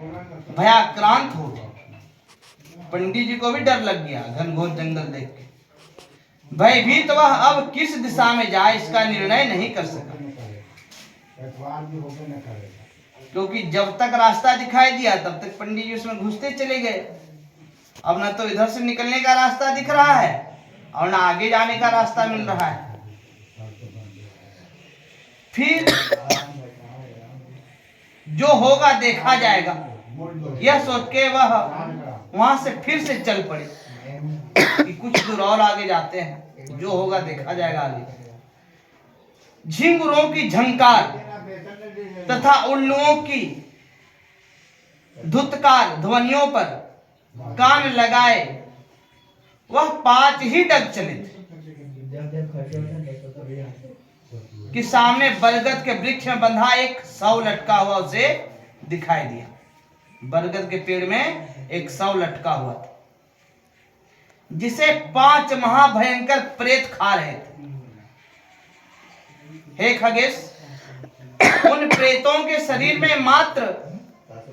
भयाक्रांत हो गए। पंडित जी को भी डर लग गया घनघोर जंगल देख के। भयभीत वह अब किस दिशा में जाए इसका निर्णय नहीं कर सका, क्योंकि जब तक रास्ता दिखाई दिया तब तक पंडित जी उसमें घुसते चले गए। अब न तो इधर से निकलने का रास्ता दिख रहा है और न आगे जाने का रास्ता मिल रहा है। फिर जो होगा देखा जाएगा, यह सोच के वह वहां से फिर से चल पड़े कि कुछ दूर और आगे जाते हैं, जो होगा देखा जाएगा आगे। झिंगुरों की झंकार तथा उल्लुओं की धुतकार ध्वनियों पर कान लगाए वह 5 ही डग चले थे कि सामने बरगद के वृक्ष में बंधा एक शव लटका हुआ उसे दिखाई दिया। बरगद के पेड़ में एक शव लटका हुआ था जिसे 5 महाभयंकर प्रेत खा रहे थे। हे खगेश, उन प्रेतों के शरीर में मात्र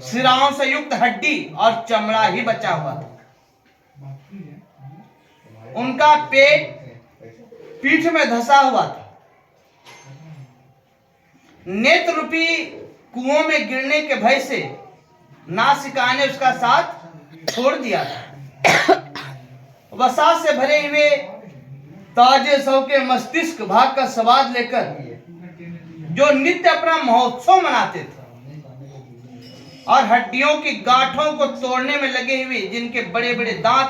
सिराओं से युक्त हड्डी और चमड़ा ही बचा हुआ था। उनका पेट पीठ में धंसा हुआ था। नेत्र रूपी कुओं में गिरने के भय से नासिका ने उसका साथ छोड़ दिया था। वसा से भरे हुए ताजे शव के मस्तिष्क भाग का स्वाद लेकर जो नित्य अपना महोत्सव मनाते थे और हड्डियों की गांठों को तोड़ने में लगे हुए जिनके बड़े बड़े दांत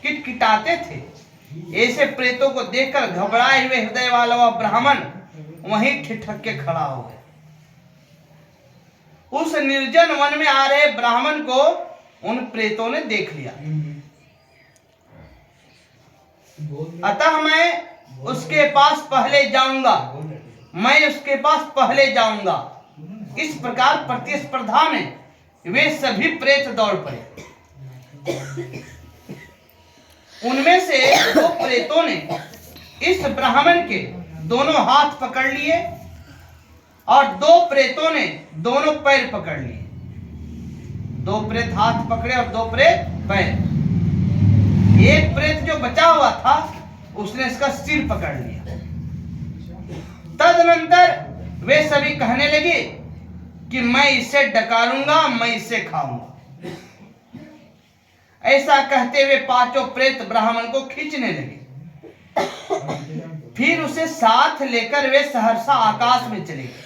किटकिटाते थे, ऐसे प्रेतों को देखकर घबराए हुए हृदय वाला वह ब्राह्मण वहीं ठिठक के खड़ा हो गया। उस निर्जन वन में आ रहे ब्राह्मण को उन प्रेतों ने देख लिया। अतः मैं उसके पास पहले जाऊंगा, मैं उसके पास पहले जाऊंगा। इस प्रकार प्रतिस्पर्धा में वे सभी प्रेत दौड़ पड़े। उनमें से 2 प्रेतों ने इस ब्राह्मण के दोनों हाथ पकड़ लिए और 2 प्रेतों ने दोनों पैर पकड़ लिए। 2 प्रेत हाथ पकड़े और 2 प्रेत पैर। एक प्रेत जो बचा हुआ था उसने इसका सिर पकड़ लिया। तदनंतर वे सभी कहने लगे कि मैं इसे डकारूंगा, मैं इसे खाऊंगा। ऐसा कहते हुए 5 प्रेत ब्राह्मण को खींचने लगे। फिर उसे साथ लेकर वे सहर्षा आकाश में चले गए।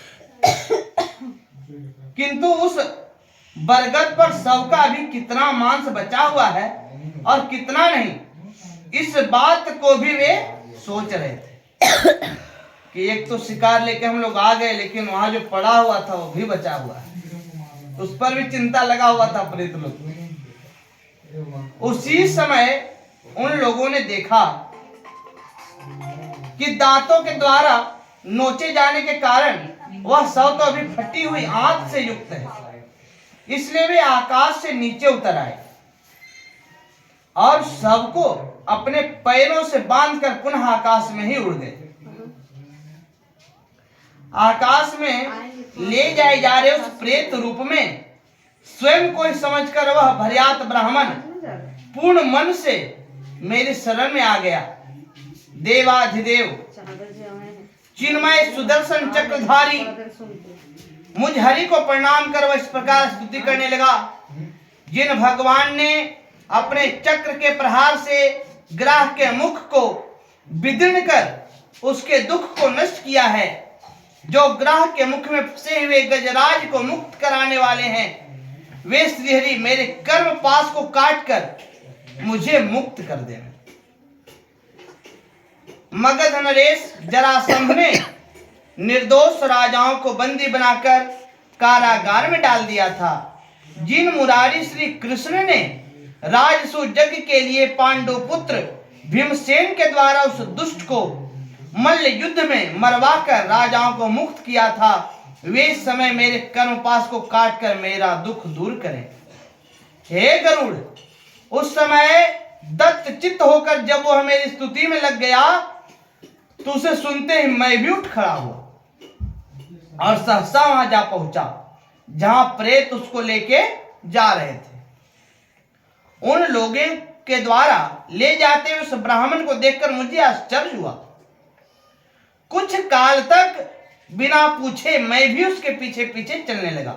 किंतु उस बरगद पर शव का अभी कितना मांस बचा हुआ है और कितना नहीं, इस बात को भी वे सोच रहे थे कि एक तो शिकार लेके हम लोग आ गए, लेकिन वहां जो पड़ा हुआ था वो भी बचा हुआ है। उस पर भी चिंता लगा हुआ था प्रेत लोग। उसी समय उन लोगों ने देखा कि दांतों के द्वारा नोचे जाने के कारण वह शव तो अभी फटी हुई आंत से युक्त है, इसलिए वे आकाश से नीचे उतर आए और शव को अपने पैरों से बांधकर पुनः आकाश में ही उड़ गए। आकाश में ले जाए जा रहे उस प्रेत रूप में स्वयं को समझकर वह भर्यात ब्राह्मण पूर्ण मन से मेरे शरण में आ गया। देवाधिदेव चिन्मय सुदर्शन चक्रधारी मुझ हरि को प्रणाम कर वह इस प्रकार स्तुति करने लगा। जिन भगवान ने अपने चक्र के प्रहार से ग्राह के मुख को विदीर्ण कर उसके दुख को नष्ट किया है, जो ग्राह के मुख में फंसे हुए गजराज को मुक्त कराने वाले हैं, वे श्रीहरि मेरे कर्म पाश को काट कर मुझे मुक्त कर देना। मगध नरेश जरासंध ने निर्दोष राजाओं को बंदी बनाकर कारागार में डाल दिया था। जिन मुरारी श्री कृष्ण ने राजसू यज्ञ के लिए पांडु पुत्र भीमसेन के द्वारा उस दुष्ट को मल्ल युद्ध में मरवाकर राजाओं को मुक्त किया था, वे समय मेरे कर्म पाश को काट कर मेरा दुख दूर करें। हे गरुड़, उस समय दत्त चित्त होकर जब वह मेरी स्तुति में लग गया तो उसे सुनते ही मैं भी उठ खड़ा हुआ और सहसा वहां जा पहुंचा जहां प्रेत उसको लेके जा रहे थे। उन लोगों के द्वारा ले जाते हुए उस ब्राह्मण को देखकर मुझे आश्चर्य हुआ। कुछ काल तक बिना पूछे मैं भी उसके पीछे पीछे चलने लगा।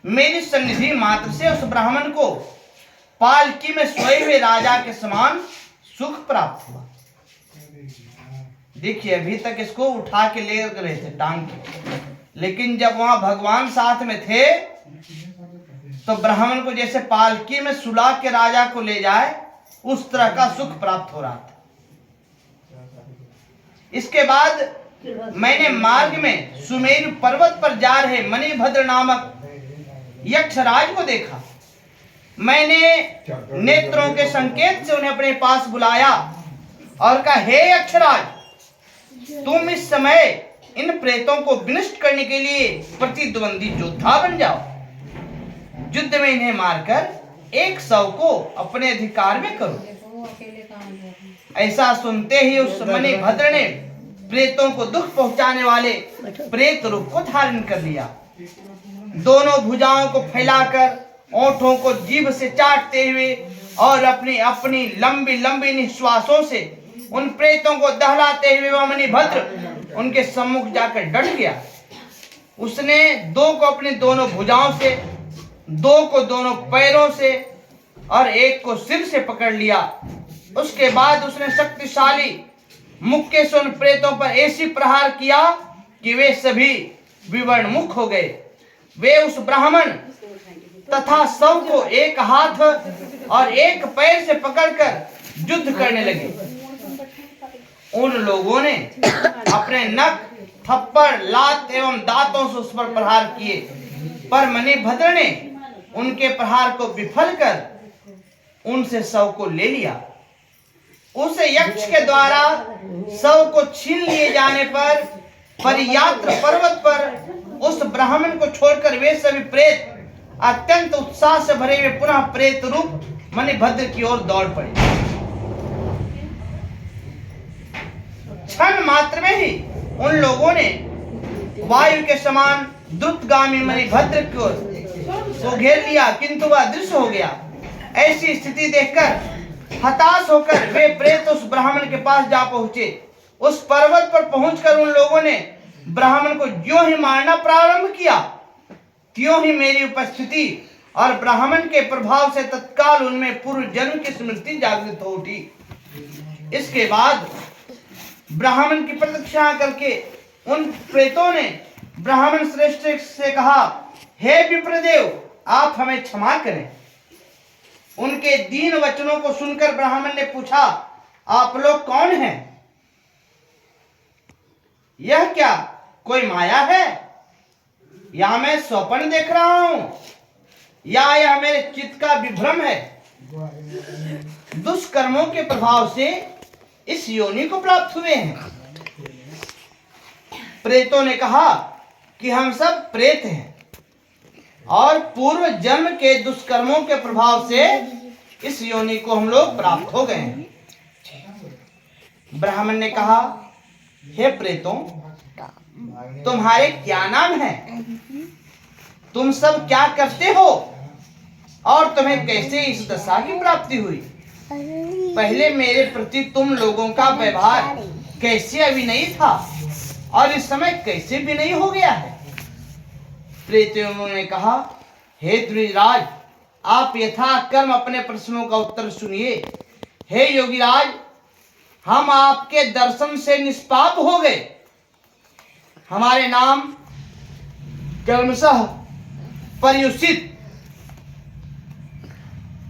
मेरी सन्निधि मात्र से उस ब्राह्मण को पालकी में सोए हुए राजा के समान सुख प्राप्त हुआ। देखिए, अभी तक इसको उठा के ले रहे थे टांग के, लेकिन जब वहां भगवान साथ में थे तो ब्राह्मण को जैसे पालकी में सुला के राजा को ले जाए उस तरह का सुख प्राप्त हो रहा था। इसके बाद मैंने मार्ग में सुमेरु पर्वत पर जा रहे मणिभद्र नामक यक्षराज को देखा। मैंने नेत्रों के संकेत से उन्हें अपने पास बुलाया और कहा, हे यक्षराज, तुम इस समय इन प्रेतों को विनष्ट करने के लिए प्रतिद्वंदी योद्धा बन जाओ। युद्ध में इन्हें मारकर एक शव को अपने अधिकार में करो। ऐसा सुनते ही उस मणिभद्र ने प्रेतों को दुख पहुंचाने वाले प्रेत रूप को धारण कर लिया। दोनों भुजाओं को फैलाकर, ओंठों को जीभ से चाटते हुए और अपनी अपनी लंबी लंबी निश्वासों से उन प्रेतों को दहलाते हुए वह मणिभद्र उनके सम्मुख जाकर डट गया। उसने दो को अपनी दोनों भुजाओं से, दो को दोनों पैरों से और एक को सिर से पकड़ लिया। उसके बाद उसने शक्तिशाली मुक्के से उन प्रेतों पर ऐसी प्रहार किया कि वे सभी विवर्णमुख हो गए। वे उस ब्राह्मण तथा शव को एक हाथ और एक पैर से पकड़कर युद्ध करने लगे। उन लोगों ने अपने नख, थप्पड़, लात एवं दांतों से उस पर प्रहार किए, पर मणिभद्र ने उनके प्रहार को विफल कर उनसे शव को ले लिया। उस यक्ष के द्वारा शव को छीन लिए जाने पर परियात्र पर्वत पर उस ब्राह्मण को छोड़कर वे सभी प्रेत अत्यंत उत्साह से भरे हुए पुनः प्रेत रूप मणिभद्र की ओर दौड़ पड़े। क्षण मात्र में ही उन लोगों ने वायु के समान द्रुतगामी मणिभद्र को घेर लिया, किंतु वह अदृश्य हो गया। ऐसी स्थिति देखकर हताश होकर वे प्रेत उस ब्राह्मण के पास जा पहुंचे। उस पर्वत पर पहुंचकर उन लोगों ने ब्राह्मण को ज्यों ही मारना प्रारंभ किया, त्यों ही मेरी उपस्थिति और ब्राह्मण के प्रभाव से तत्काल उनमें पूर्व जन्म की स्मृति जागृत हो उठी। इसके बाद ब्राह्मण की प्रतीक्षा करके उन प्रेतों ने ब्राह्मण श्रेष्ठ से कहा, हे विप्रदेव, आप हमें क्षमा करें। उनके दीन वचनों को सुनकर ब्राह्मण ने पूछा, आप लोग कौन हैं? यह क्या कोई माया है, या मैं स्वप्न देख रहा हूं, या यह मेरे चित्त का विभ्रम है? दुष्कर्मों के प्रभाव से इस योनि को प्राप्त हुए हैं। प्रेतों ने कहा कि हम सब प्रेत हैं और पूर्व जन्म के दुष्कर्मों के प्रभाव से इस योनि को हम लोग प्राप्त हो गए हैं। ब्राह्मण ने कहा, हे प्रेतों, तुम्हारे क्या नाम है? तुम सब क्या करते हो और तुम्हें कैसे इस दशा की प्राप्ति हुई? पहले मेरे प्रति तुम लोगों का व्यवहार कैसे अविनयी था और इस समय कैसे विनयी हो गया है? प्रेतों ने कहा, हे द्विजराज, आप यथा कर्म अपने प्रश्नों का उत्तर सुनिए। हे योगीराज, हम आपके दर्शन से निष्पाप हो गए। हमारे नाम कर्मशः पर्युषित,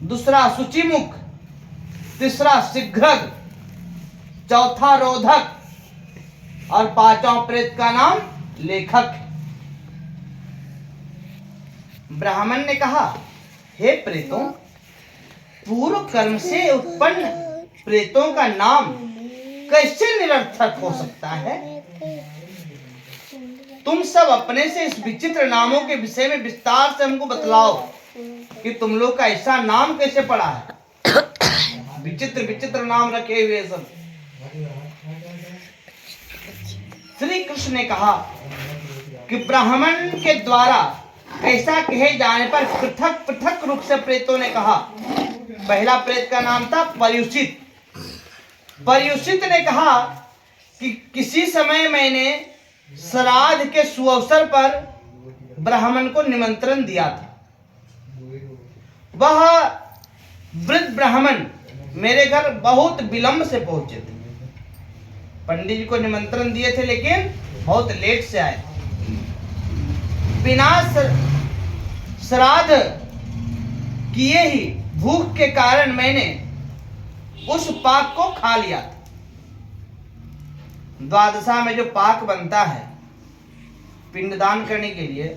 दूसरा शुचिमुख, तीसरा शीघ्रग, चौथा रोधक और पांचवा प्रेत का नाम लेखक। ब्राह्मण ने कहा, हे प्रेतों, पूर्व कर्म से उत्पन्न प्रेतों का नाम कैसे निरर्थक हो सकता है? तुम सब अपने से इस विचित्र नामों के विषय में विस्तार से हमको बतलाओ कि तुम लोग का ऐसा नाम कैसे पड़ा है। विचित्र विचित्र नाम रखे हुए सब। श्री कृष्ण ने कहा कि ब्राह्मण के द्वारा ऐसा कहे जाने पर पृथक पृथक रूप से प्रेतों ने कहा। पहला प्रेत का नाम था पर्युषित। पर्युषित ने कहा कि किसी समय मैंने श्राद्ध के सुअवसर पर ब्राह्मण को निमंत्रण दिया था। वह वृद्ध ब्राह्मण मेरे घर बहुत विलंब से पहुंचे थे। पंडित जी को निमंत्रण दिए थे लेकिन बहुत लेट से आए। बिना श्राद्ध किए ही भूख के कारण मैंने उस पाक को खा लिया था। द्वादशा में जो पाक बनता है पिंडदान करने के लिए,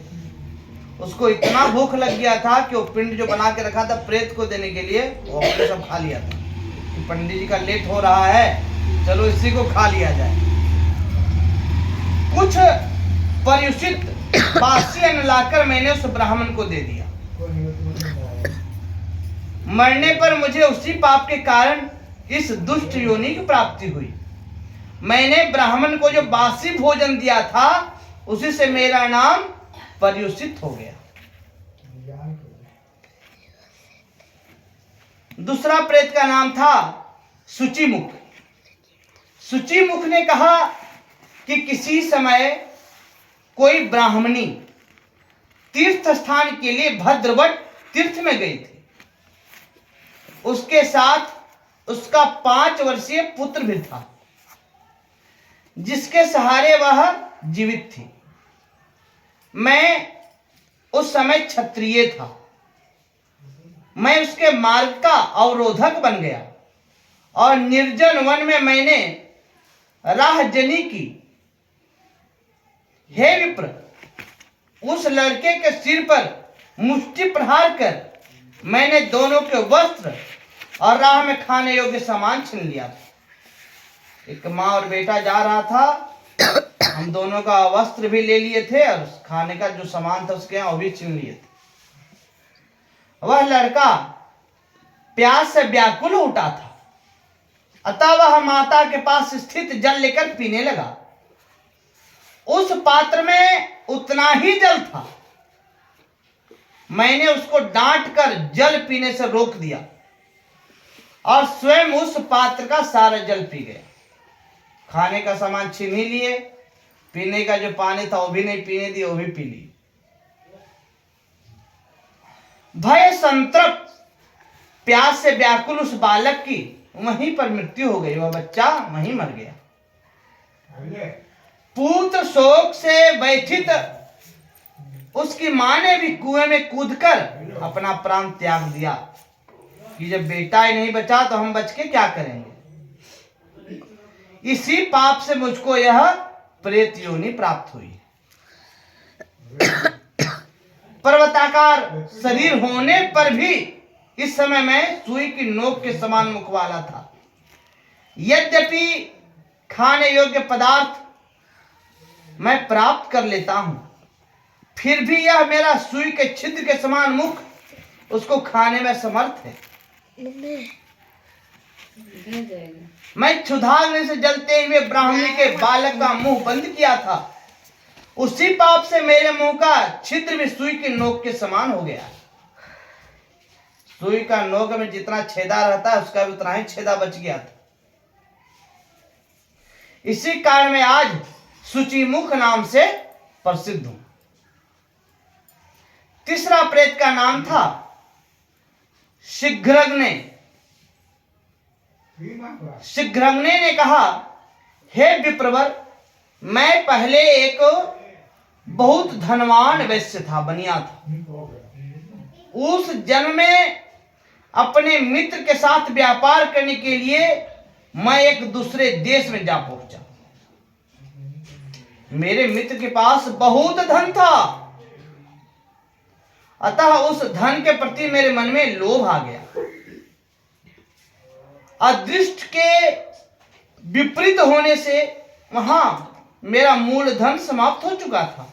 उसको इतना भूख लग गया था कि वो पिंड जो बना के रखा था प्रेत को देने के लिए, वो अपने सब खा लिया था कि पंडित जी का लेट हो रहा है, चलो इसी को खा लिया जाए। कुछ पर्युषित बासी अन्न लाकर मैंने उस ब्राह्मण को दे दिया। मरने पर मुझे उसी पाप के कारण इस दुष्ट योनि की प्राप्ति हुई। मैंने ब्राह्मण को जो बासी भोजन दिया था उसी से मेरा नाम पर्युषित हो गया। दूसरा प्रेत का नाम था शुचिमुख। शुचिमुख ने कहा कि किसी समय कोई ब्राह्मणी तीर्थ स्थान के लिए भद्रवट तीर्थ में गई थी। उसके साथ उसका 5 वर्षीय पुत्र भी था जिसके सहारे वह जीवित थी। मैं उस समय क्षत्रिय था। मैं उसके मार्ग का अवरोधक बन गया और निर्जन वन में मैंने राहजनी की। हे विप्र, उस लड़के के सिर पर मुष्टि प्रहार कर मैंने दोनों के वस्त्र और राह में खाने योग्य सामान छीन लिया था। एक माँ और बेटा जा रहा था, हम दोनों का वस्त्र भी ले लिए थे और खाने का जो सामान था उसके यहाँ वो भी छीन लिए थे। वह लड़का प्यास से व्याकुल उठा था, अतः वह माता के पास स्थित जल लेकर पीने लगा। उस पात्र में उतना ही जल था। मैंने उसको डांट कर जल पीने से रोक दिया और स्वयं उस पात्र का सारा जल पी गया। खाने का सामान छीन ही लिए, पीने का जो पानी था वो भी नहीं पीने दिए, वो भी पी ली। भय संतप्त प्यास से व्याकुल उस बालक की वहीं पर मृत्यु हो गई। वह बच्चा वहीं मर गया। पुत्र शोक से व्यथित उसकी मां ने भी कुएं में कूदकर अपना प्राण त्याग दिया कि जब बेटा ही नहीं बचा तो हम बच के क्या करेंगे। इसी पाप से मुझको यह प्रेत योनि प्राप्त हुई। पर्वताकार शरीर होने पर भी इस समय मैं सुई की नोक के समान मुख वाला था। यद्यपि खाने योग्य पदार्थ मैं प्राप्त कर लेता हूं, फिर भी यह मेरा सुई के छिद्र के समान मुख उसको खाने में समर्थ है। मैं क्षुधाग्नि से जलते हुए ब्राह्मणी के बालक का मुंह बंद किया था। उसी पाप से मेरे मुंह का छिद्र भी सुई की नोक के समान हो गया। सुई का नोक में जितना छेदा रहता है उसका भी उतना ही छेदा बच गया था। इसी कारण मैं आज शुचिमुख नाम से प्रसिद्ध हूं। तीसरा प्रेत का नाम था शीघ्रग्ने। शीघ्रग्ने ने कहा, हे विप्रवर, मैं पहले एक बहुत धनवान वैश्य था, बनिया था। उस जन्म में अपने मित्र के साथ व्यापार करने के लिए मैं एक दूसरे देश में जा पहुंचा। मेरे मित्र के पास बहुत धन था, अतः उस धन के प्रति मेरे मन में लोभ आ गया। अदृष्ट के विपरीत होने से वहां मेरा मूल धन समाप्त हो चुका था।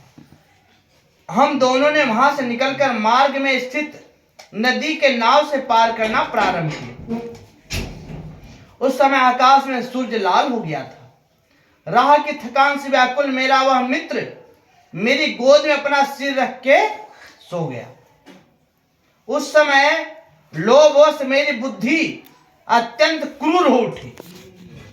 हम दोनों ने वहां से निकलकर मार्ग में स्थित नदी के नाव से पार करना प्रारंभ किया। उस समय आकाश में सूर्य लाल हो गया था। राह की थकान से व्याकुल मेरा वह मित्र मेरी गोद में अपना सिर रख के सो गया। उस समय लोभवश मेरी बुद्धि अत्यंत क्रूर हो उठी।